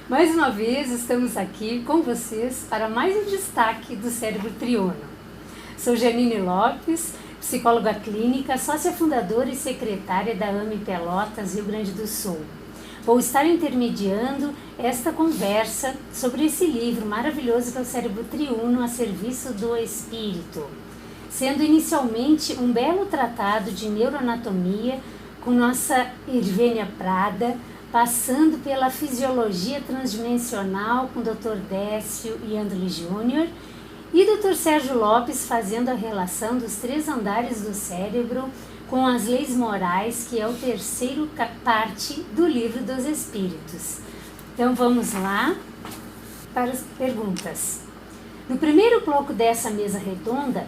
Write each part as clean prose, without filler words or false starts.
Mais uma vez estamos aqui com vocês para mais um destaque do Cérebro Triuno. Sou Janine Lopes, psicóloga clínica, sócia fundadora e secretária da AME Pelotas, Rio Grande do Sul. Vou estar intermediando esta conversa sobre esse livro maravilhoso que é o Cérebro Triuno a serviço do espírito, sendo inicialmente um belo tratado de neuroanatomia com nossa Irvênia Prada, passando pela fisiologia transdimensional com o Dr. Décio e André Júnior e Dr. Sérgio Lopes fazendo a relação dos 3 andares do cérebro com as leis morais, que é o terceiro parte do Livro dos Espíritos. Então vamos lá para as perguntas. No primeiro bloco dessa mesa redonda,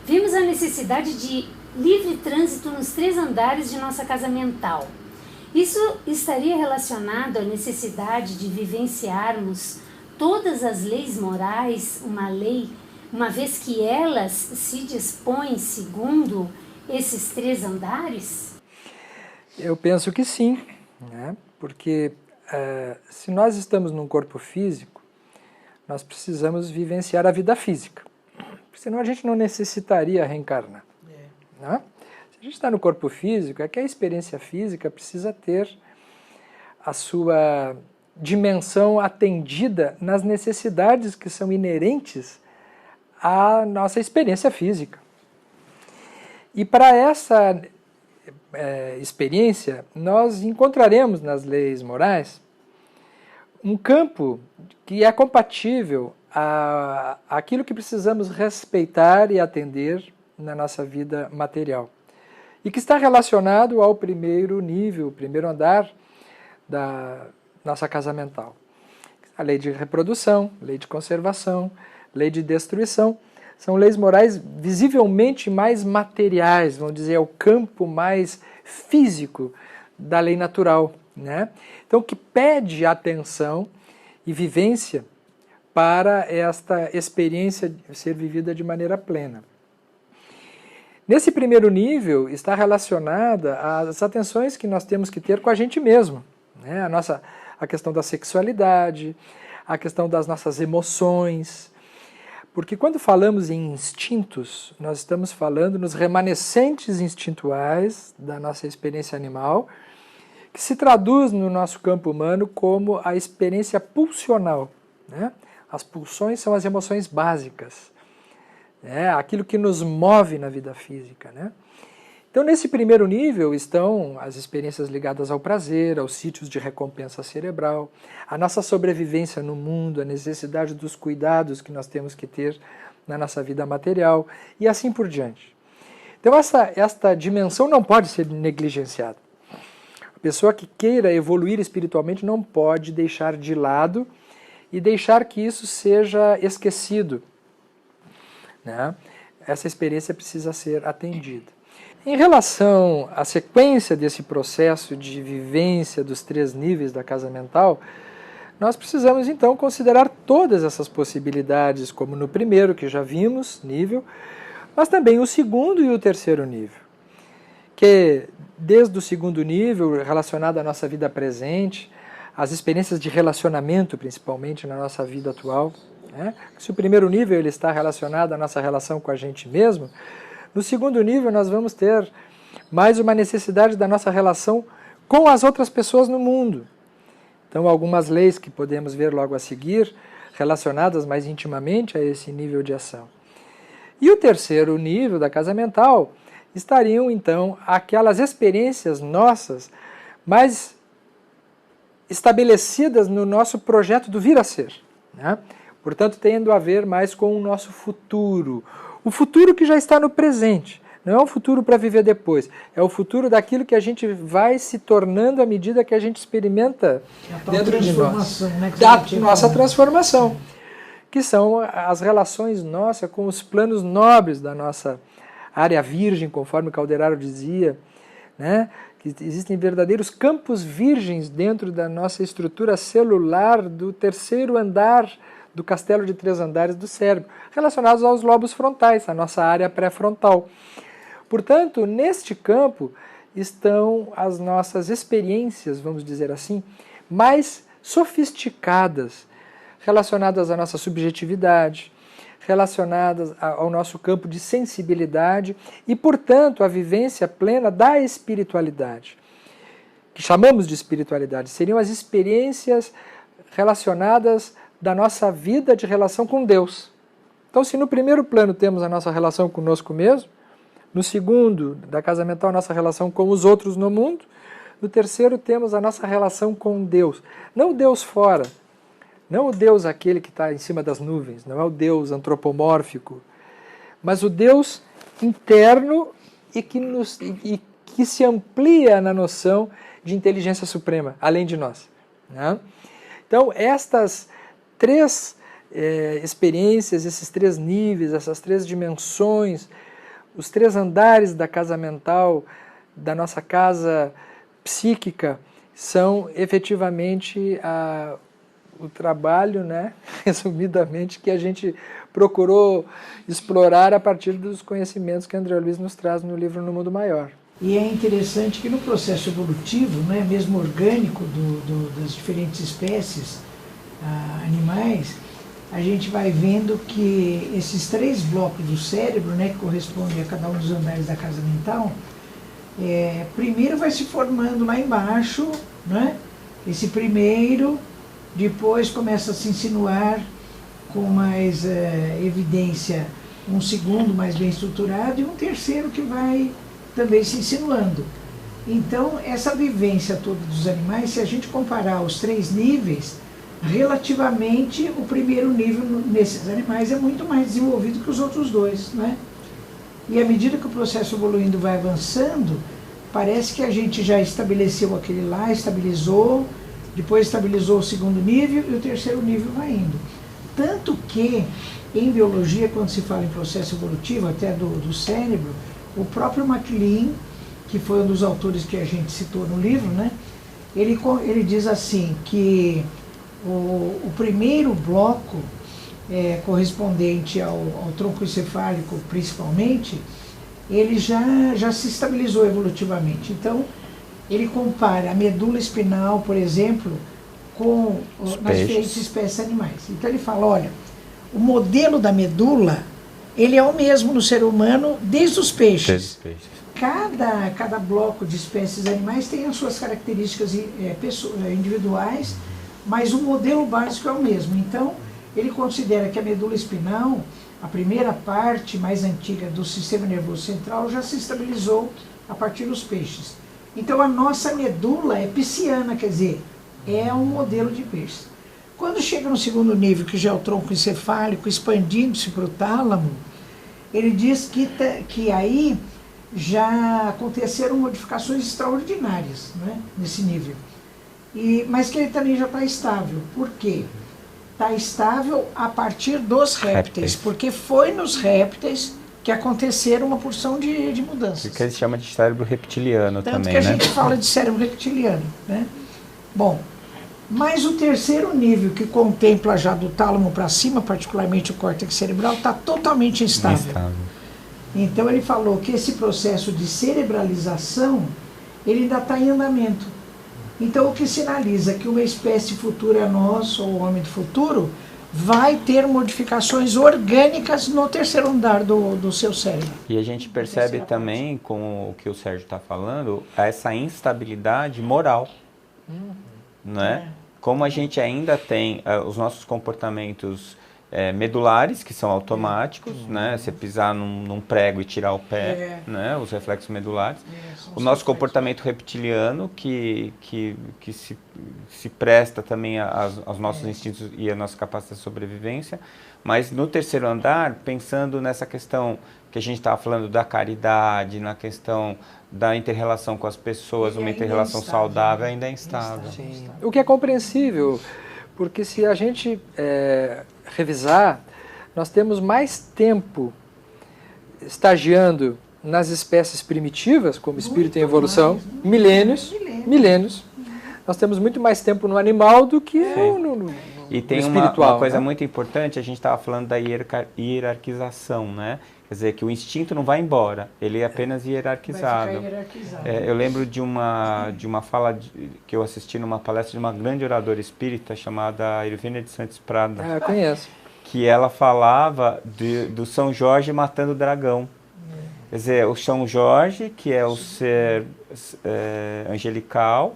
vimos a necessidade de livre trânsito nos 3 andares de nossa casa mental. Isso estaria relacionado à necessidade de vivenciarmos todas as leis morais, uma vez que elas se dispõem segundo esses 3 andares? Eu penso que sim, né? Porque se nós estamos num corpo físico, nós precisamos vivenciar a vida física, senão a gente não necessitaria reencarnar, né? A gente está no corpo físico, é que a experiência física precisa ter a sua dimensão atendida nas necessidades que são inerentes à nossa experiência física. E para essa experiência, nós encontraremos nas leis morais um campo que é compatível àquilo que precisamos respeitar e atender na nossa vida material. E que está relacionado ao primeiro nível, o primeiro andar da nossa casa mental. A lei de reprodução, lei de conservação, lei de destruição, são leis morais visivelmente mais materiais, vamos dizer, é o campo mais físico da lei natural, né? Então, que pede atenção e vivência para esta experiência ser vivida de maneira plena. Nesse primeiro nível está relacionada às atenções que nós temos que ter com a gente mesmo, né? A questão da sexualidade, a questão das nossas emoções, porque quando falamos em instintos, nós estamos falando nos remanescentes instintuais da nossa experiência animal, que se traduz no nosso campo humano como a experiência pulsional, né? As pulsões são as emoções básicas, aquilo que nos move na vida física, né? Então, nesse primeiro nível estão as experiências ligadas ao prazer, aos sítios de recompensa cerebral, a nossa sobrevivência no mundo, a necessidade dos cuidados que nós temos que ter na nossa vida material e assim por diante. Então, esta dimensão não pode ser negligenciada. A pessoa que queira evoluir espiritualmente não pode deixar de lado e deixar que isso seja esquecido, né? Essa experiência precisa ser atendida. Em relação à sequência desse processo de vivência dos 3 níveis da casa mental, nós precisamos então considerar todas essas possibilidades, como no primeiro que já vimos, nível, mas também o segundo e o terceiro nível, que desde o segundo nível, relacionado à nossa vida presente, às experiências de relacionamento, principalmente na nossa vida atual, né? Se o primeiro nível ele está relacionado à nossa relação com a gente mesmo, no segundo nível nós vamos ter mais uma necessidade da nossa relação com as outras pessoas no mundo. Então, algumas leis que podemos ver logo a seguir, relacionadas mais intimamente a esse nível de ação. E o terceiro nível da casa mental estariam, então, aquelas experiências nossas mais estabelecidas no nosso projeto do vir a ser, né? Portanto, tendo a ver mais com o nosso futuro. O futuro que já está no presente. Não é um futuro para viver depois. É o futuro daquilo que a gente vai se tornando à medida que a gente experimenta dentro de nós. Da nossa transformação. Que são as relações nossas com os planos nobres da nossa área virgem, conforme Calderaro dizia, né? Que existem verdadeiros campos virgens dentro da nossa estrutura celular do terceiro andar do castelo de 3 andares do cérebro, relacionados aos lobos frontais, a nossa área pré-frontal. Portanto, neste campo estão as nossas experiências, vamos dizer assim, mais sofisticadas, relacionadas à nossa subjetividade, relacionadas ao nosso campo de sensibilidade e, portanto, à vivência plena da espiritualidade, que chamamos de espiritualidade. Seriam as experiências relacionadas da nossa vida de relação com Deus. Então, se no primeiro plano temos a nossa relação conosco mesmo, no segundo, da casa mental, a nossa relação com os outros no mundo, no terceiro temos a nossa relação com Deus. Não o Deus fora, não o Deus aquele que está em cima das nuvens, não é o Deus antropomórfico, mas o Deus interno e que se amplia na noção de inteligência suprema, além de nós, né? Então, estas 3 experiências, esses 3 níveis, essas 3 dimensões, os 3 andares da casa mental, da nossa casa psíquica, são efetivamente o trabalho, né, resumidamente, que a gente procurou explorar a partir dos conhecimentos que André Luiz nos traz no livro No Mundo Maior. E é interessante que no processo evolutivo, né, mesmo orgânico das diferentes espécies animais, a gente vai vendo que esses 3 blocos do cérebro, né, que correspondem a cada um dos andares da casa mental, primeiro vai se formando lá embaixo, né, esse primeiro, depois começa a se insinuar com mais evidência um segundo mais bem estruturado e um terceiro que vai também se insinuando. Então, essa vivência toda dos animais, se a gente comparar os 3 níveis, relativamente o primeiro nível nesses animais é muito mais desenvolvido que os outros 2, né? E à medida que o processo evoluindo vai avançando, parece que a gente já estabeleceu aquele lá, estabilizou, depois estabilizou o segundo nível e o terceiro nível vai indo. Tanto que, em biologia, quando se fala em processo evolutivo, até do cérebro, o próprio MacLean, que foi um dos autores que a gente citou no livro, né, ele diz assim que o primeiro bloco, correspondente ao tronco encefálico principalmente, ele já se estabilizou evolutivamente. Então, ele compara a medula espinal, por exemplo, com nas diferentes espécies animais. Então ele fala, olha, o modelo da medula, ele é o mesmo no ser humano desde os peixes. Cada bloco de espécies animais tem as suas características individuais, mas o modelo básico é o mesmo. Então, ele considera que a medula espinal, a primeira parte mais antiga do sistema nervoso central, já se estabilizou a partir dos peixes. Então, a nossa medula é pisciana, quer dizer, é um modelo de peixe. Quando chega no segundo nível, que já é o tronco encefálico, expandindo-se para o tálamo, ele diz que aí já aconteceram modificações extraordinárias, né, nesse nível. Mas que ele também já está estável. Por quê? Está estável a partir dos répteis, porque foi nos répteis que aconteceram uma porção de mudanças. Que ele chama de cérebro reptiliano Tanto também, que a né? gente fala de cérebro reptiliano, né? Bom, mas o terceiro nível, que contempla já do tálamo para cima, particularmente o córtex cerebral, está totalmente instável. Então ele falou que esse processo de cerebralização, ele ainda está em andamento. Então o que sinaliza que uma espécie futura nós, ou o homem do futuro, vai ter modificações orgânicas no terceiro andar do seu cérebro. E a gente percebe também, com o que o Sérgio está falando, essa instabilidade moral, né? Como a gente ainda tem os nossos comportamentos medulares, que são automáticos, né? Você pisar num prego e tirar o pé, né? Os reflexos medulares. O nosso comportamento reptiliano, que se presta também aos nossos instintos e à nossa capacidade de sobrevivência. Mas no terceiro andar, pensando nessa questão que a gente estava falando da caridade, na questão da inter-relação com as pessoas, uma inter-relação saudável, ainda é instável. Sim. O que é compreensível, porque se a gente revisar, nós temos mais tempo estagiando nas espécies primitivas, como espírito em evolução, milênios. Nós temos muito mais tempo no animal do que E tem uma coisa muito importante, a gente estava falando da hierarquização, né? Quer dizer, que o instinto não vai embora, ele é apenas hierarquizado. Vai ficar hierarquizado. Eu lembro de uma fala que eu assisti numa palestra de uma grande oradora espírita chamada Irvine de Santos Prada. Eu conheço. Que ela falava do São Jorge matando o dragão. Quer dizer, o São Jorge, que é o ser angelical,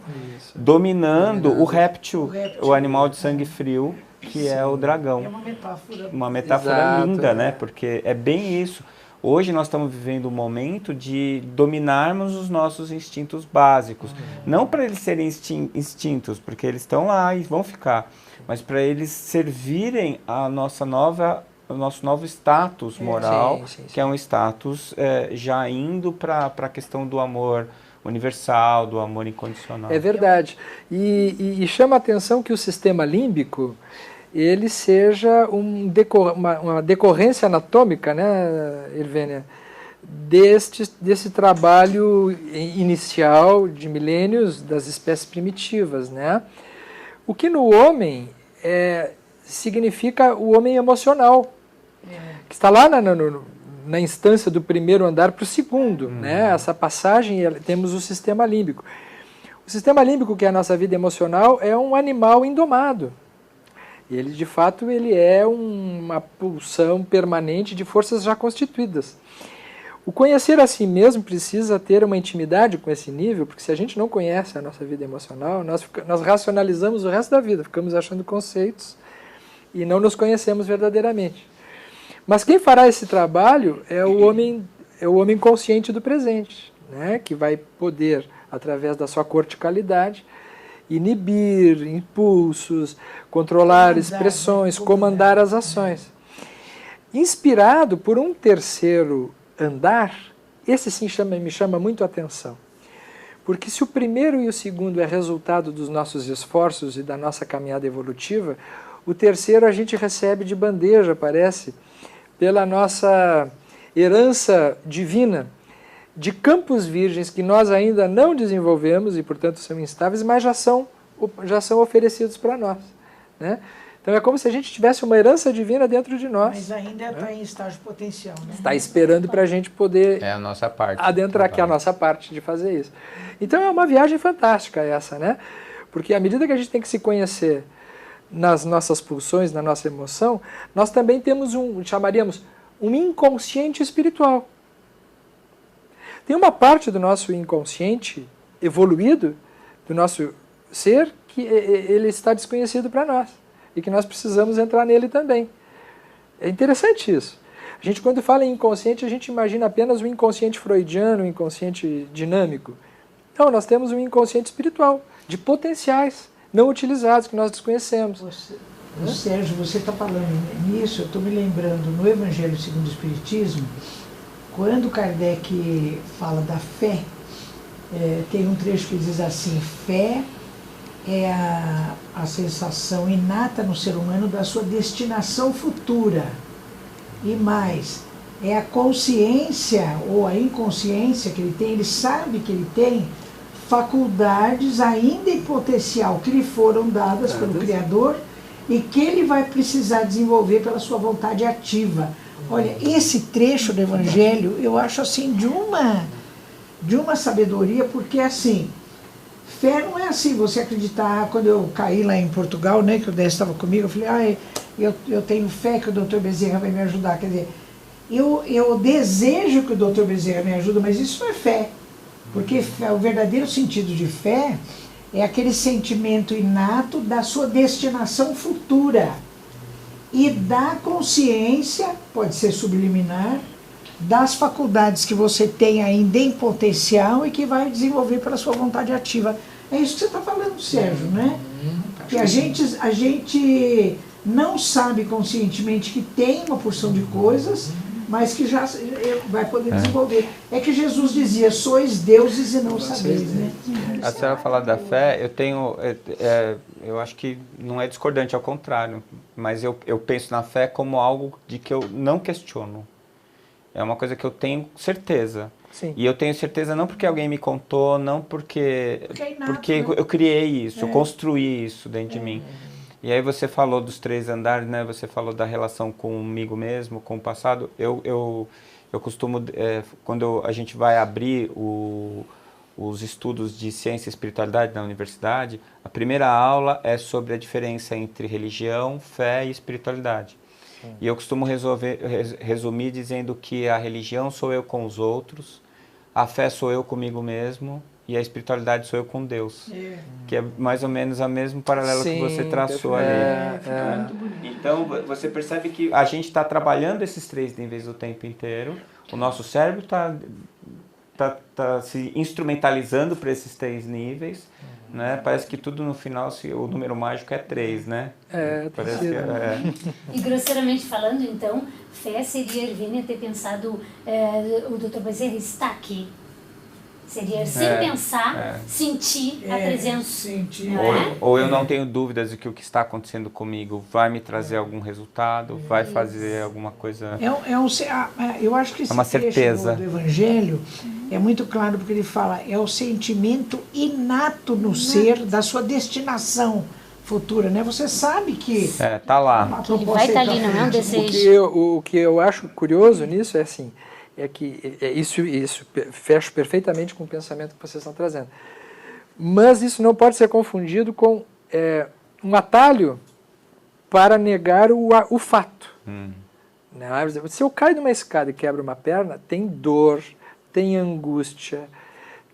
dominando o réptil, o animal de sangue frio, que é o dragão. É uma metáfora. Uma metáfora linda, né? Porque é bem isso. Hoje nós estamos vivendo um momento de dominarmos os nossos instintos básicos. Não para eles serem instintos, porque eles estão lá e vão ficar, mas para eles servirem o nosso novo status moral, que é um status já indo para a questão do amor universal, do amor incondicional. É verdade. E chama a atenção que o sistema límbico ele seja uma decorrência anatômica, né, Irvênia, desse trabalho inicial de milênios das espécies primitivas, né? O que no homem significa o homem emocional, que está lá na instância do primeiro andar para o segundo, né? Essa passagem, temos o sistema límbico. O sistema límbico, que é a nossa vida emocional, é um animal indomado. Ele, de fato, ele é uma pulsão permanente de forças já constituídas. O conhecer a si mesmo precisa ter uma intimidade com esse nível, porque se a gente não conhece a nossa vida emocional, nós racionalizamos o resto da vida, ficamos achando conceitos e não nos conhecemos verdadeiramente. Mas quem fará esse trabalho é o homem consciente do presente, né? Que vai poder, através da sua corticalidade, inibir impulsos, controlar expressões, comandar as ações. Inspirado por um terceiro andar, esse sim me chama muito a atenção. Porque se o primeiro e o segundo é resultado dos nossos esforços e da nossa caminhada evolutiva, o terceiro a gente recebe de bandeja, parece, pela nossa herança divina, de campos virgens que nós ainda não desenvolvemos e, portanto, são instáveis, mas já são oferecidos para nós, né? Então é como se a gente tivesse uma herança divina dentro de nós. Mas ainda está em estágio potencial, né? Está esperando para a gente poder a nossa parte, adentrar aqui a nossa parte de fazer isso. Então é uma viagem fantástica essa, né? Porque à medida que a gente tem que se conhecer nas nossas pulsões, na nossa emoção, nós também temos chamaríamos um inconsciente espiritual. Tem uma parte do nosso inconsciente evoluído, do nosso ser, que ele está desconhecido para nós e que nós precisamos entrar nele também. É interessante isso. A gente, quando fala em inconsciente, a gente imagina apenas o inconsciente freudiano, o inconsciente dinâmico. Não, nós temos um inconsciente espiritual, de potenciais não utilizados, que nós desconhecemos. Sérgio, você está falando nisso, eu estou me lembrando, no Evangelho segundo o Espiritismo, quando Kardec fala da fé, tem um trecho que diz assim: fé é a sensação inata no ser humano da sua destinação futura. E mais, é a consciência ou a inconsciência que ele tem, ele sabe que ele tem faculdades ainda em potencial que lhe foram dadas pelo Criador e que ele vai precisar desenvolver pela sua vontade ativa. Olha, esse trecho do Evangelho eu acho assim de uma sabedoria, porque assim, fé não é assim, você acreditar. Quando eu caí lá em Portugal, né, que o Décio estava comigo, eu falei, eu tenho fé que o Dr. Bezerra vai me ajudar. Quer dizer, eu desejo que o Dr. Bezerra me ajude, mas isso não é fé. Porque o verdadeiro sentido de fé é aquele sentimento inato da sua destinação futura e da consciência, pode ser subliminar, das faculdades que você tem ainda em potencial e que vai desenvolver pela sua vontade ativa. É isso que você está falando, Sérgio, né? Que a gente não sabe conscientemente que tem uma porção de coisas, mas que já vai poder desenvolver. É que Jesus dizia, sois deuses e não sabeis, né? A senhora falar da fé, eu acho que não é discordante, ao contrário, mas eu penso na fé como algo de que eu não questiono. É uma coisa que eu tenho certeza. Sim. E eu tenho certeza não porque alguém me contou, não porque eu criei isso, eu construí isso dentro de mim. E aí você falou dos 3 andares, né? Você falou da relação comigo mesmo, com o passado. Eu costumo, quando a gente vai abrir os estudos de ciência e espiritualidade na universidade, a primeira aula é sobre a diferença entre religião, fé e espiritualidade. Sim. E eu costumo resumir dizendo que a religião sou eu com os outros, a fé sou eu comigo mesmo e a espiritualidade sou eu com Deus. Que é mais ou menos o mesmo paralelo que você traçou ali. Muito bonito. Então você percebe que a gente está trabalhando esses 3 níveis o tempo inteiro, o nosso cérebro está se instrumentalizando para esses 3 níveis, né? Parece que tudo no final, o número mágico é 3, né? Parece que E grosseiramente falando, então, fé seria Ervênia ter pensado, o Dr. Bezerra está aqui. Seria sem pensar, sentir a presença. Sentir. Ou eu não tenho dúvidas de que o que está acontecendo comigo vai me trazer algum resultado, vai fazer alguma coisa... Eu acho que esse uma certeza trecho do Evangelho é muito claro, porque ele fala, é o sentimento inato no ser da sua destinação futura, né? Você sabe que... tá lá. Que ele vai estar ali, não é um desejo. O que eu acho curioso nisso é assim, é que isso fecha perfeitamente com o pensamento que vocês estão trazendo. Mas isso não pode ser confundido com um atalho para negar o fato. Né? Se eu caio de uma escada e quebro uma perna, tem dor, tem angústia,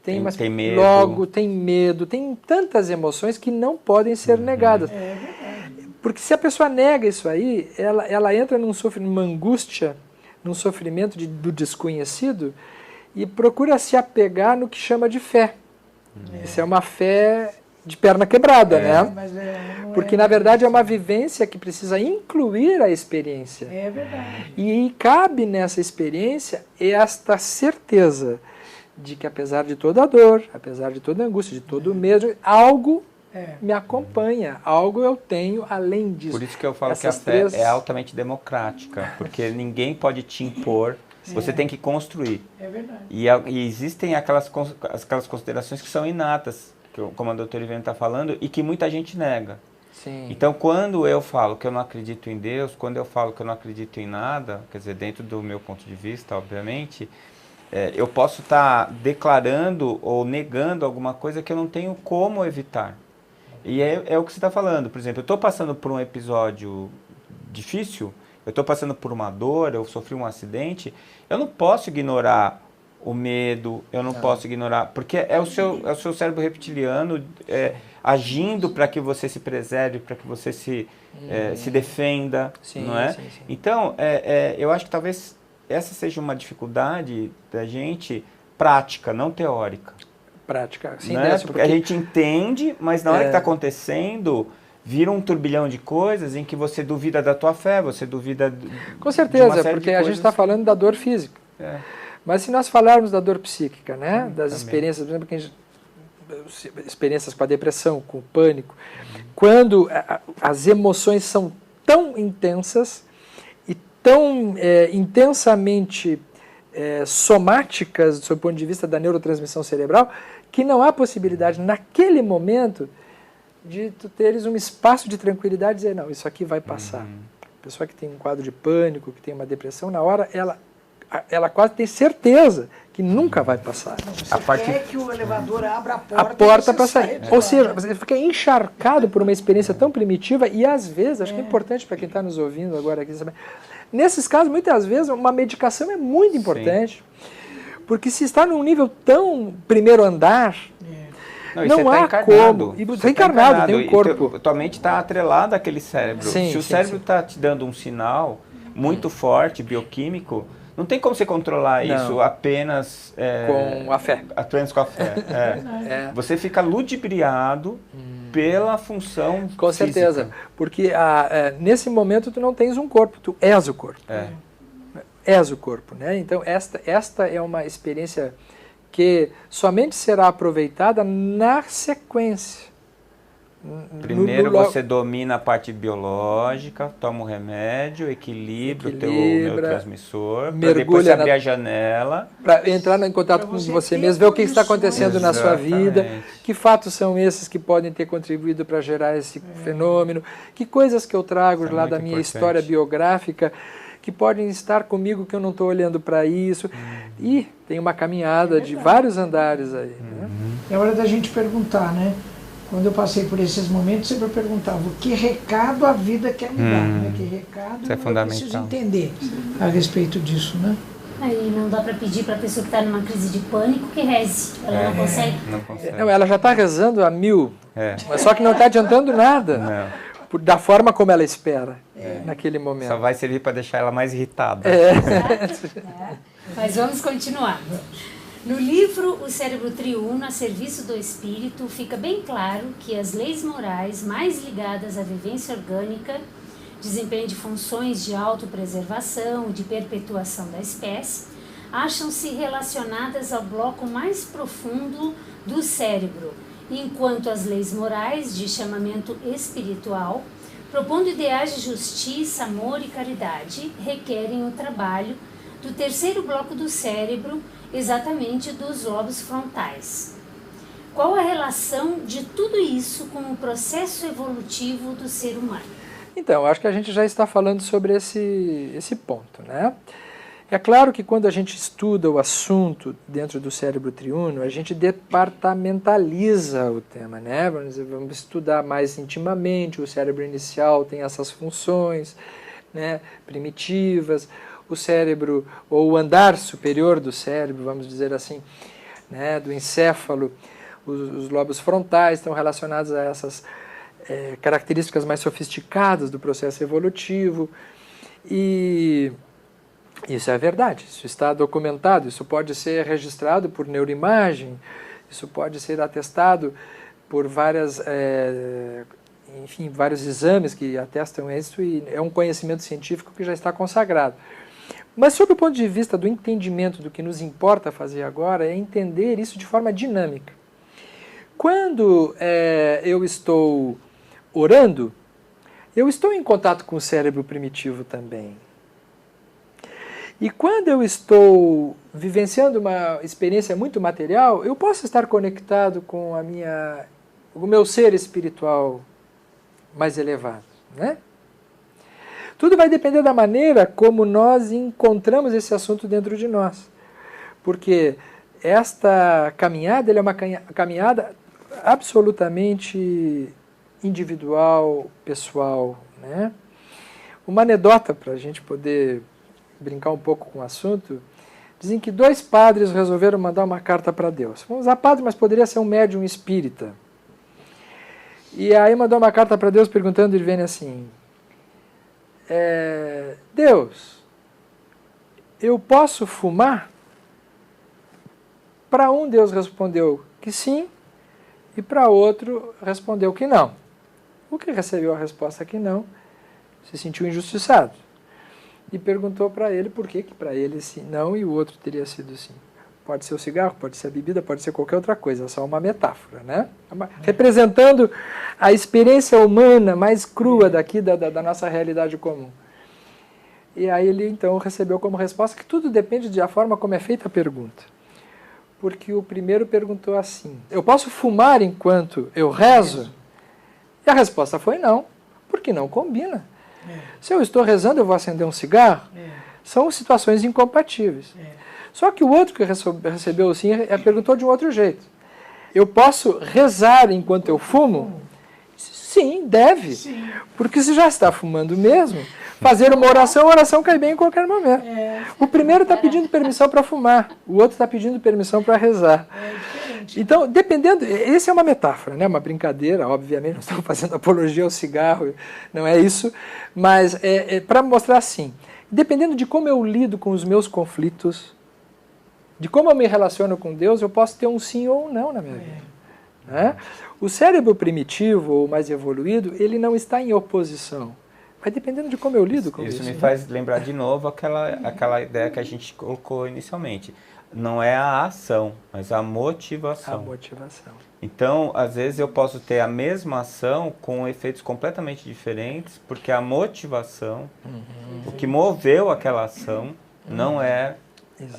tem medo. Logo, tem medo, tem tantas emoções que não podem ser negadas. Porque se a pessoa nega isso aí, ela entra numa angústia, num sofrimento do desconhecido e procura se apegar no que chama de fé. Isso é uma fé de perna quebrada, né? Mas porque, na verdade, é uma vivência que precisa incluir a experiência. É verdade. E cabe nessa experiência esta certeza de que, apesar de toda a dor, apesar de toda a angústia, de todo o medo, algo me acompanha, algo eu tenho além disso. Por isso que eu falo que a fé é altamente democrática, porque ninguém pode te impor, você tem que construir. É verdade. E existem aquelas considerações que são inatas, como a doutora Ivana está falando, e que muita gente nega. Sim. Então, quando eu falo que eu não acredito em Deus, quando eu falo que eu não acredito em nada, quer dizer, dentro do meu ponto de vista, obviamente, eu posso estar declarando ou negando alguma coisa que eu não tenho como evitar. E é o que você está falando. Por exemplo, eu estou passando por um episódio difícil, eu estou passando por uma dor, eu sofri um acidente, eu não posso ignorar o medo, eu não posso ignorar, porque é o seu cérebro reptiliano agindo para que você se preserve, para que você se defenda, não é? Sim. Então, eu acho que talvez essa seja uma dificuldade da gente prática, não teórica. Prática, sim, né? Porque a gente entende, mas na hora que está acontecendo, vira um turbilhão de coisas em que você duvida da tua fé, você duvida com certeza, porque a gente está falando da dor física. Mas se nós falarmos da dor psíquica, né? Das experiências, por exemplo, experiências com a depressão, com o pânico, quando as emoções são tão intensas e tão intensamente somáticas, do seu ponto de vista da neurotransmissão cerebral, que não há possibilidade, naquele momento, de tu teres um espaço de tranquilidade e dizer, não, isso aqui vai passar. A pessoa que tem um quadro de pânico, que tem uma depressão, na hora, ela quase tem certeza que nunca vai passar. Você quer que o elevador abra a porta para sair. Ou seja, você fica encharcado por uma experiência tão primitiva e, às vezes, acho que é importante para quem está nos ouvindo agora aqui saber, nesses casos, muitas vezes, uma medicação é muito importante. Porque se está num nível tão primeiro andar, não há como. E você está encarnado, tem um corpo. Tua mente está atrelada àquele cérebro. Se o cérebro está te dando um sinal muito forte, bioquímico, não tem como você controlar isso apenas com a fé. Apenas com a fé. Você fica ludibriado pela função com física. Certeza. Porque nesse momento tu não tens um corpo, tu és o corpo. És o corpo, né? Então esta é uma experiência que somente será aproveitada na sequência, Primeiro você domina a parte biológica, toma o remédio, equilibra o teu neurotransmissor, para depois você abrir a janela. Para entrar em contato com você mesmo, ver o que está acontecendo na sua vida, que fatos são esses que podem ter contribuído para gerar esse fenômeno, que coisas que eu trago lá da minha história biográfica que podem estar comigo que eu não estou olhando para isso. E tem uma caminhada de vários andares aí. Né? É hora da gente perguntar, né? Quando eu passei por esses momentos, sempre eu perguntava que recado a vida quer me dar, né? Que recado isso é eu preciso entender a respeito disso, né? Aí não dá para pedir para a pessoa que está numa crise de pânico que reze. Ela não consegue. Não consegue. Não, ela já está rezando a 1000, mas só que não está adiantando nada. Da forma como ela espera naquele momento. Só vai servir para deixar ela mais irritada. Mas vamos continuar. No livro O Cérebro Triuno, a serviço do espírito, fica bem claro que as leis morais mais ligadas à vivência orgânica, desempenho de funções de autopreservação e de perpetuação da espécie, acham-se relacionadas ao bloco mais profundo do cérebro, enquanto as leis morais de chamamento espiritual, propondo ideais de justiça, amor e caridade, requerem o trabalho do terceiro bloco do cérebro, exatamente dos lobos frontais. Qual a relação de tudo isso com o processo evolutivo do ser humano? Então, acho que a gente já está falando sobre esse ponto, né? É claro que quando a gente estuda o assunto dentro do cérebro triuno, a gente departamentaliza o tema, né? Vamos estudar mais intimamente, o cérebro inicial tem essas funções, né, primitivas, o cérebro, ou o andar superior do cérebro, vamos dizer assim, né, do encéfalo, os lobos frontais estão relacionados a essas características mais sofisticadas do processo evolutivo, e isso é verdade, isso está documentado, isso pode ser registrado por neuroimagem, isso pode ser atestado por vários exames que atestam isso, e é um conhecimento científico que já está consagrado. Mas sob o ponto de vista do entendimento do que nos importa fazer agora, é entender isso de forma dinâmica. Quando eu estou orando, eu estou em contato com o cérebro primitivo também. E quando eu estou vivenciando uma experiência muito material, eu posso estar conectado com o meu ser espiritual mais elevado, né? Tudo vai depender da maneira como nós encontramos esse assunto dentro de nós. Porque esta caminhada é uma caminhada absolutamente individual, pessoal, né? Uma anedota para a gente poder brincar um pouco com o assunto, dizem que 2 padres resolveram mandar uma carta para Deus. Vamos usar padre, mas poderia ser um médium espírita. E aí mandou uma carta para Deus perguntando, ele vem assim, Deus, eu posso fumar? Para um, Deus respondeu que sim, e para outro respondeu que não. O que recebeu a resposta que não, se sentiu injustiçado. E perguntou para ele por que para ele sim, não e o outro teria sido sim. Pode ser o cigarro, pode ser a bebida, pode ser qualquer outra coisa, é só uma metáfora, né? Representando a experiência humana mais crua daqui da nossa realidade comum. E aí ele então recebeu como resposta que tudo depende da forma como é feita a pergunta. Porque o primeiro perguntou assim, eu posso fumar enquanto eu rezo? E a resposta foi não, porque não combina. Se eu estou rezando, eu vou acender um cigarro? São situações incompatíveis. Só que o outro que recebeu o sim perguntou de um outro jeito. Eu posso rezar enquanto eu fumo? Sim, deve. Sim. Porque se já está fumando mesmo, fazer uma oração, a oração cai bem em qualquer momento. O primeiro está pedindo permissão para fumar, o outro está pedindo permissão para rezar. Então, dependendo, essa é uma metáfora, né? Uma brincadeira, obviamente, não estamos fazendo apologia ao cigarro, não é isso, mas para mostrar assim, dependendo de como eu lido com os meus conflitos, de como eu me relaciono com Deus, eu posso ter um sim ou um não na minha vida. Né? O cérebro primitivo, ou mais evoluído, ele não está em oposição. Vai dependendo de como eu lido com isso. Isso me faz lembrar de novo aquela ideia que a gente colocou inicialmente. não é a ação, mas a motivação. A motivação. Então, às vezes eu posso ter a mesma ação com efeitos completamente diferentes, porque a motivação, o que moveu aquela ação, não é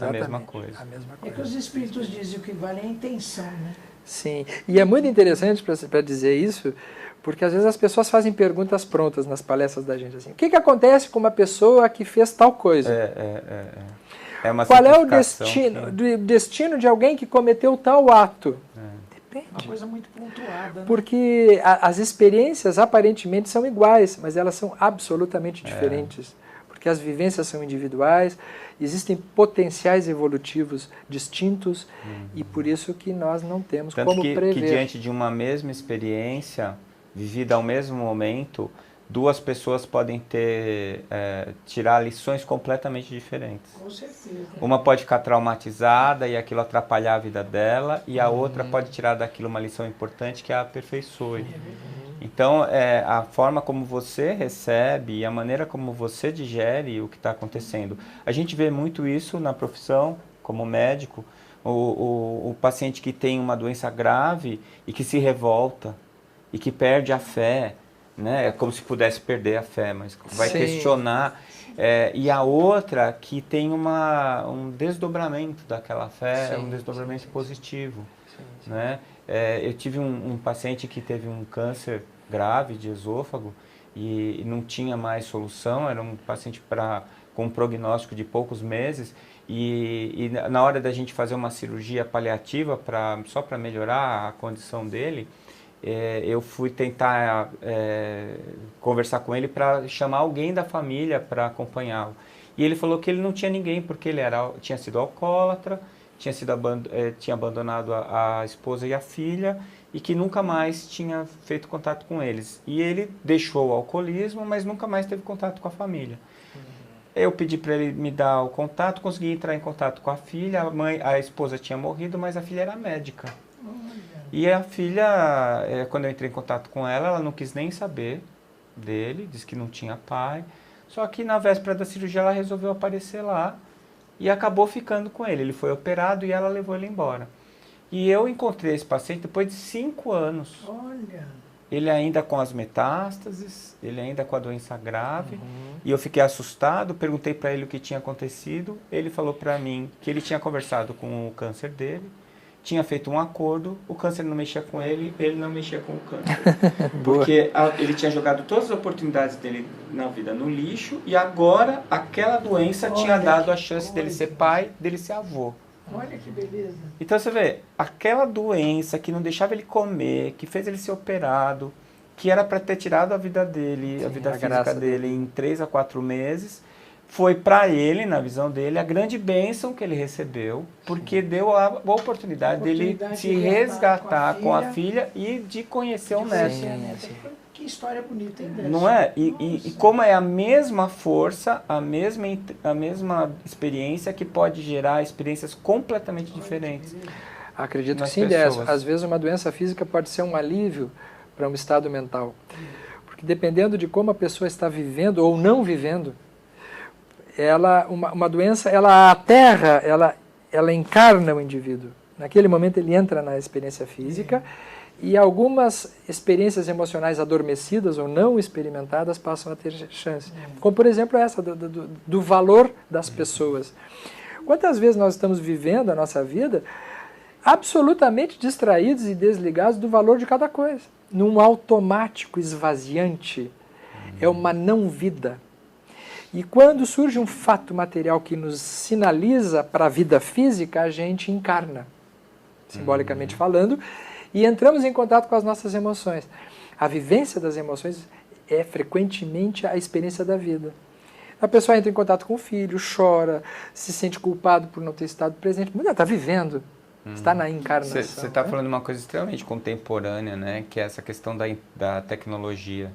a mesma coisa. A mesma É coisa. que os espíritos dizem o que vale é a intenção, né? Sim, e é muito interessante para dizer isso, porque às vezes as pessoas fazem perguntas prontas nas palestras da gente, assim, o que acontece com uma pessoa que fez tal coisa? É uma Qual é o simplificação destino de alguém que cometeu tal ato? Depende. Uma coisa muito pontuada, né? Porque as experiências aparentemente são iguais, mas elas são absolutamente diferentes. Porque as vivências são individuais, existem potenciais evolutivos distintos e por isso que nós não temos Tanto como que prever. diante de uma mesma experiência, vivida ao mesmo momento, duas pessoas podem tirar lições completamente diferentes. Com certeza. Uma pode ficar traumatizada e aquilo atrapalhar a vida dela, e a outra pode tirar daquilo uma lição importante que a aperfeiçoe. Então, a forma como você recebe e a maneira como você digere o que está acontecendo. A gente vê muito isso na profissão, como médico, o paciente que tem uma doença grave e que se revolta, e que perde a fé, né? É como se pudesse perder a fé, mas vai questionar. E a outra que tem um desdobramento daquela fé, um desdobramento positivo. Né? Eu tive um paciente que teve um câncer grave de esôfago e não tinha mais solução, era um paciente com um prognóstico de poucos meses e na hora da gente fazer uma cirurgia paliativa só para melhorar a condição dele, eu fui tentar conversar com ele para chamar alguém da família para acompanhá-lo. E ele falou que ele não tinha ninguém, porque ele tinha sido alcoólatra, tinha abandonado a esposa e a filha, e que nunca mais tinha feito contato com eles. E ele deixou o alcoolismo, mas nunca mais teve contato com a família. Eu pedi para ele me dar o contato, consegui entrar em contato com a filha, a esposa tinha morrido, mas a filha era médica. E a filha, quando eu entrei em contato com ela, ela não quis nem saber dele, disse que não tinha pai. Só que na véspera da cirurgia ela resolveu aparecer lá e acabou ficando com ele. Ele foi operado e ela levou ele embora. E eu encontrei esse paciente depois de 5 anos. Olha. Ele ainda com as metástases, ele ainda com a doença grave. E eu fiquei assustado, perguntei para ele o que tinha acontecido. Ele falou para mim que ele tinha conversado com o câncer dele, tinha feito um acordo, o câncer não mexia com ele não mexia com o câncer. Porque ele tinha jogado todas as oportunidades dele na vida no lixo e agora aquela doença tinha dado a chance dele ser pai, dele ser avô. Olha que beleza. Então você vê, aquela doença que não deixava ele comer, que fez ele ser operado, que era para ter tirado a vida dele, a vida física dele em 3 a 4 meses, foi para ele, na visão dele, a grande bênção que ele recebeu, porque deu a oportunidade dele se resgatar com a filha e de conhecer o neto. Que história bonita, hein, Décio? Não é? E como é a mesma força, a mesma experiência que pode gerar experiências completamente diferentes. Acredito que sim, Décio. Às vezes uma doença física pode ser um alívio para um estado mental. Porque dependendo de como a pessoa está vivendo ou não vivendo, uma doença, ela aterra, ela encarna o indivíduo. Naquele momento ele entra na experiência física e algumas experiências emocionais adormecidas ou não experimentadas passam a ter chance. Como, por exemplo, essa do valor das pessoas. Quantas vezes nós estamos vivendo a nossa vida absolutamente distraídos e desligados do valor de cada coisa. Num automático esvaziante. É uma não-vida. E quando surge um fato material que nos sinaliza para a vida física, a gente encarna, simbolicamente falando, e entramos em contato com as nossas emoções. A vivência das emoções é frequentemente a experiência da vida. A pessoa entra em contato com o filho, chora, se sente culpado por não ter estado presente. Mas está vivendo, está na encarnação. Você está falando uma coisa extremamente contemporânea, né? Que é essa questão da tecnologia.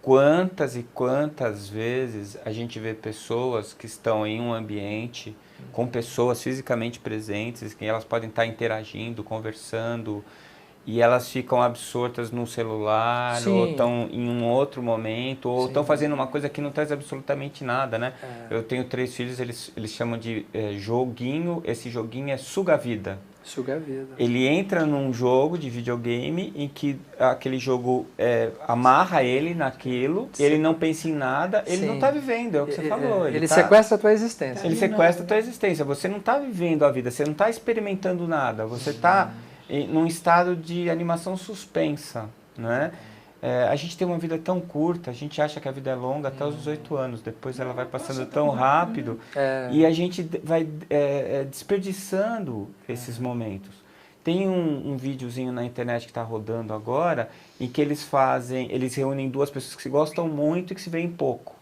Quantas e quantas vezes a gente vê pessoas que estão em um ambiente com pessoas fisicamente presentes, que elas podem estar interagindo, conversando, e elas ficam absortas no celular, Sim. ou estão em um outro momento, ou Sim. estão fazendo uma coisa que não traz absolutamente nada, né? Eu tenho 3 filhos, eles chamam de joguinho, esse joguinho é suga-vida. Suga a vida. Ele entra num jogo de videogame em que aquele jogo amarra ele naquilo, Sim. ele não pensa em nada, ele Sim. não está vivendo, é o que você falou. Ele sequestra a tua existência. Ele sequestra a tua existência, você não está vivendo a vida, você não está experimentando nada, você está num estado de animação suspensa, né? A gente tem uma vida tão curta, a gente acha que a vida é longa até os 18 anos, depois ela vai passando tão rápido e a gente vai desperdiçando esses momentos. Tem um videozinho na internet que está rodando agora, em que eles reúnem 2 pessoas que se gostam muito e que se veem pouco.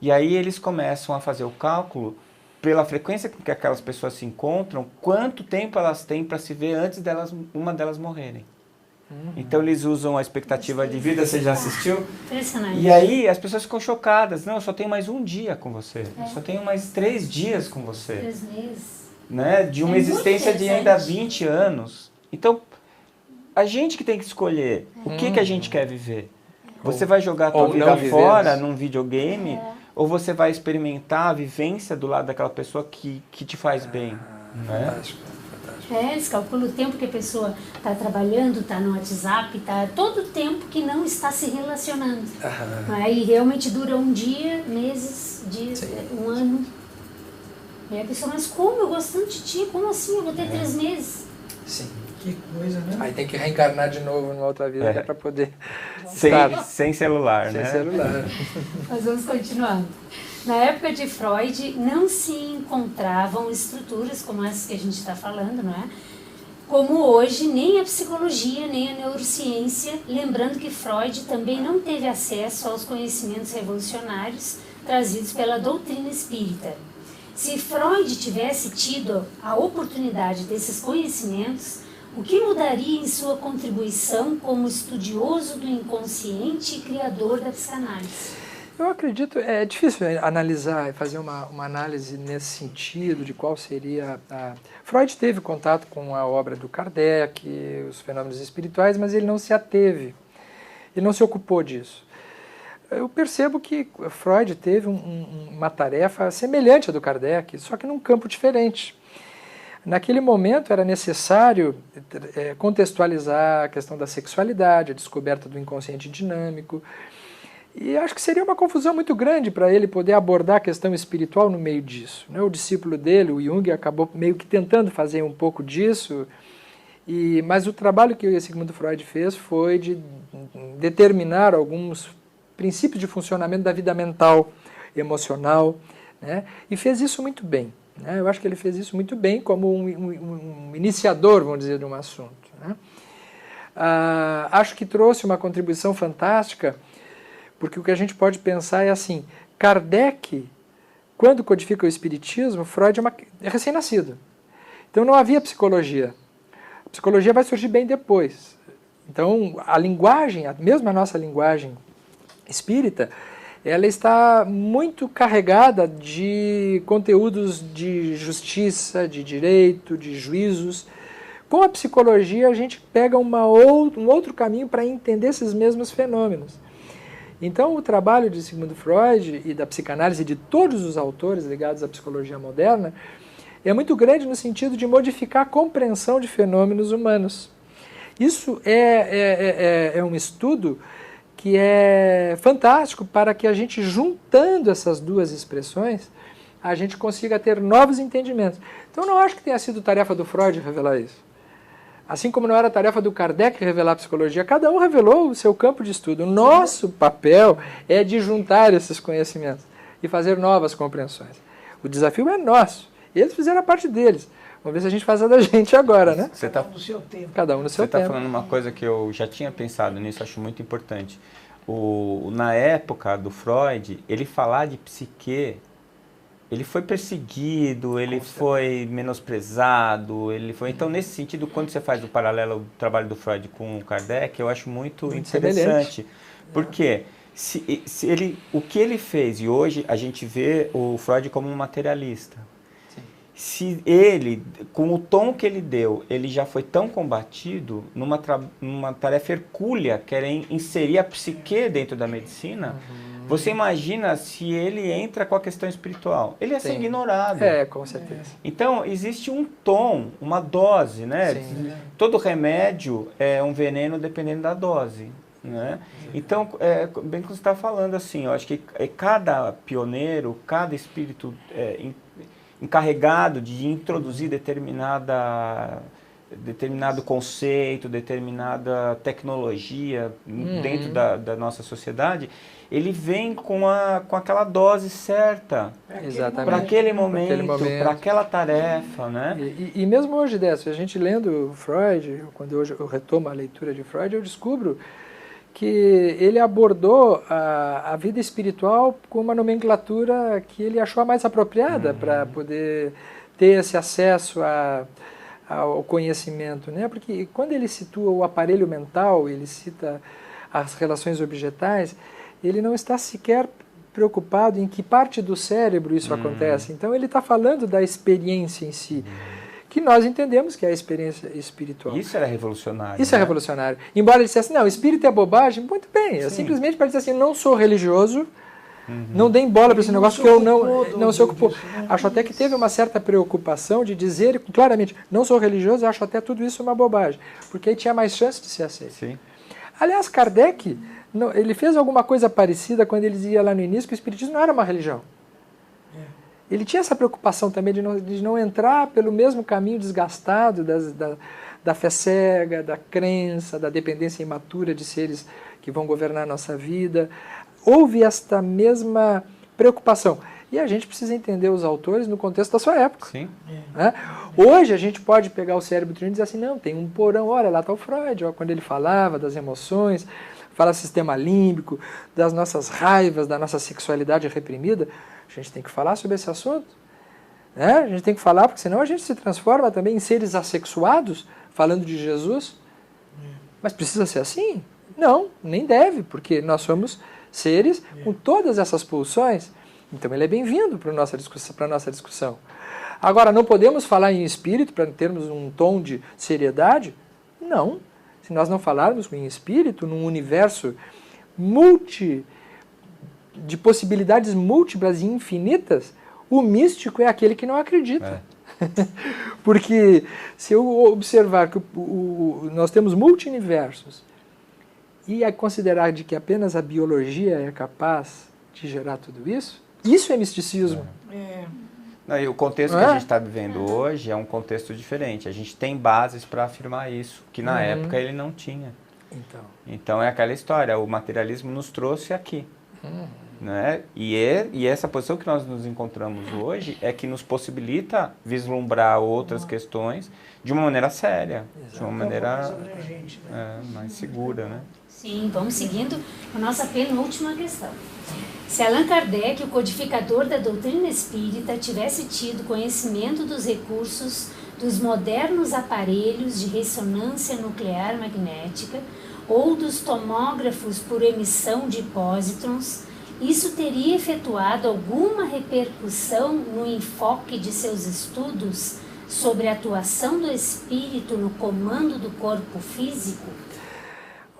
E aí eles começam a fazer o cálculo, pela frequência com que aquelas pessoas se encontram, quanto tempo elas têm para se ver antes uma delas morrerem. Então eles usam a expectativa de vida, você já assistiu? Impressionante. E aí as pessoas ficam chocadas. Não, eu só tenho mais um dia com você. Eu só tenho mais 3 dias com você. 3 meses. Né? De uma existência de ainda 20 anos. Então, a gente que tem que escolher o que a gente quer viver. Você vai jogar a tua vida fora num videogame ou você vai experimentar a vivência do lado daquela pessoa que te faz bem. Né? Fantástico. Eles calculam o tempo que a pessoa está trabalhando, está no WhatsApp, está todo o tempo que não está se relacionando. Aí realmente dura um dia, meses, dias, um ano. E a pessoa, mas como? Eu gosto tanto de ti, como assim? Eu vou ter 3 meses. Sim. Que coisa, né? Aí tem que reencarnar de novo numa outra vida para poder sem celular, sem né? celular. Mas vamos continuando. Na época de Freud, não se encontravam estruturas como essas que a gente está falando, não é? Como hoje, nem a psicologia, nem a neurociência, lembrando que Freud também não teve acesso aos conhecimentos revolucionários trazidos pela doutrina espírita. Se Freud tivesse tido a oportunidade desses conhecimentos, o que mudaria em sua contribuição como estudioso do inconsciente e criador da psicanálise? Eu acredito, é difícil analisar, fazer uma análise nesse sentido de qual seria Freud teve contato com a obra do Kardec, os fenômenos espirituais, mas ele não se ateve, ele não se ocupou disso. Eu percebo que Freud teve uma tarefa semelhante à do Kardec, só que num campo diferente. Naquele momento era necessário contextualizar a questão da sexualidade, a descoberta do inconsciente dinâmico, e acho que seria uma confusão muito grande para ele poder abordar a questão espiritual no meio disso. Né? O discípulo dele, o Jung, acabou meio que tentando fazer um pouco disso, mas o trabalho que o Sigmund Freud fez foi de determinar alguns princípios de funcionamento da vida mental, emocional, né? E fez isso muito bem. Né? Eu acho que ele fez isso muito bem como um iniciador, vamos dizer, de um assunto. Né? Acho que trouxe uma contribuição fantástica, porque o que a gente pode pensar é assim, Kardec, quando codifica o Espiritismo, Freud é recém-nascido. Então não havia psicologia. A psicologia vai surgir bem depois. Então a linguagem, mesmo a nossa linguagem espírita, ela está muito carregada de conteúdos de justiça, de direito, de juízos. Com a psicologia a gente pega um outro caminho para entender esses mesmos fenômenos. Então, o trabalho de Sigmund Freud e da psicanálise de todos os autores ligados à psicologia moderna é muito grande no sentido de modificar a compreensão de fenômenos humanos. Isso é um estudo que é fantástico para que a gente, juntando essas duas expressões, a gente consiga ter novos entendimentos. Então, não acho que tenha sido tarefa do Freud revelar isso. Assim como não era tarefa do Kardec revelar a psicologia, cada um revelou o seu campo de estudo. O nosso papel é de juntar esses conhecimentos e fazer novas compreensões. O desafio é nosso. Eles fizeram a parte deles. Vamos ver se a gente faz a da gente agora, né? Cada um no seu tempo. Cada um no seu tempo. Você está falando uma coisa que eu já tinha pensado nisso, acho muito importante. Na época do Freud, ele falar de psique, ele foi perseguido, ele foi menosprezado, então nesse sentido, quando você faz o paralelo do trabalho do Freud com o Kardec, eu acho muito interessante, porque o que ele fez, e hoje a gente vê o Freud como um materialista, se ele, com o tom que ele deu, ele já foi tão combatido numa tarefa hercúlea, que era inserir a psique dentro da medicina, você imagina se ele entra com a questão espiritual. Ele ia ser ignorado. Com certeza. Então, existe um tom, uma dose, né? Sim. Todo remédio é um veneno dependendo da dose, né? Então, bem que você está falando assim, eu acho que cada pioneiro, cada espírito encarregado de introduzir determinado conceito, determinada tecnologia dentro da nossa sociedade, ele vem com aquela dose certa para aquele momento, para aquela tarefa, né? E mesmo hoje, Décio, a gente lendo Freud, quando hoje eu retomo a leitura de Freud, eu descubro que ele abordou a vida espiritual com uma nomenclatura que ele achou a mais apropriada para poder ter esse acesso ao conhecimento, né? Porque quando ele situa o aparelho mental, ele cita as relações objetais, ele não está sequer preocupado em que parte do cérebro isso acontece. Então ele está falando da experiência em si, que nós entendemos que é a experiência espiritual. Isso era revolucionário. Isso é revolucionário. Embora ele dissesse, não, espírito é bobagem, muito bem, eu simplesmente para dizer assim, não sou religioso, não deem bola para esse negócio, que eu não se ocupou. Acho até que teve uma certa preocupação de dizer claramente, não sou religioso, acho até tudo isso uma bobagem, porque aí tinha mais chance de ser aceito. Sim. Aliás, Kardec, ele fez alguma coisa parecida quando ele dizia lá no início que o espiritismo não era uma religião. Ele tinha essa preocupação também de não entrar pelo mesmo caminho desgastado da fé cega, da crença, da dependência imatura de seres que vão governar a nossa vida. Houve esta mesma preocupação. E a gente precisa entender os autores no contexto da sua época. Sim. Né? Hoje a gente pode pegar o cérebro triônico e dizer assim, não, tem um porão, olha, lá está o Freud, ó, quando ele falava das emoções, fala sistema límbico, das nossas raivas, da nossa sexualidade reprimida. A gente tem que falar sobre esse assunto. Né? A gente tem que falar, porque senão a gente se transforma também em seres assexuados, falando de Jesus. Mas precisa ser assim? Não, nem deve, porque nós somos seres com todas essas pulsões. Então ele é bem-vindo para a nossa discussão. Agora, não podemos falar em espírito para termos um tom de seriedade? Não. Se nós não falarmos em espírito, num universo de possibilidades múltiplas e infinitas, o místico é aquele que não acredita. Porque se eu observar que nós temos multi-universos e considerar de que apenas a biologia é capaz de gerar tudo isso, isso é misticismo. Não, e o contexto que a gente está vivendo hoje é um contexto diferente. A gente tem bases para afirmar isso, que na época ele não tinha. Então é aquela história, o materialismo nos trouxe aqui. Né? E essa posição que nós nos encontramos hoje é que nos possibilita vislumbrar outras questões de uma maneira séria, de uma maneira mais segura. Né? Sim, vamos seguindo a nossa penúltima questão. Se Allan Kardec, o codificador da doutrina espírita, tivesse tido conhecimento dos recursos dos modernos aparelhos de ressonância nuclear magnética ou dos tomógrafos por emissão de pósitrons, isso teria efetuado alguma repercussão no enfoque de seus estudos sobre a atuação do espírito no comando do corpo físico?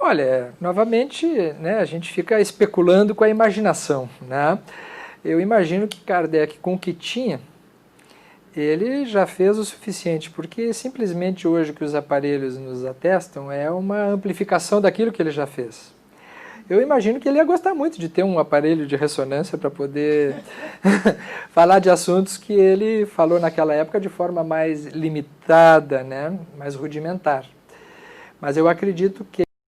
Olha, novamente, né, a gente fica especulando com a imaginação. Né? Eu imagino que Kardec, com o que tinha, ele já fez o suficiente, porque simplesmente hoje o que os aparelhos nos atestam é uma amplificação daquilo que ele já fez. Eu imagino que ele ia gostar muito de ter um aparelho de ressonância para poder falar de assuntos que ele falou naquela época de forma mais limitada, né, mais rudimentar. Mas eu acredito que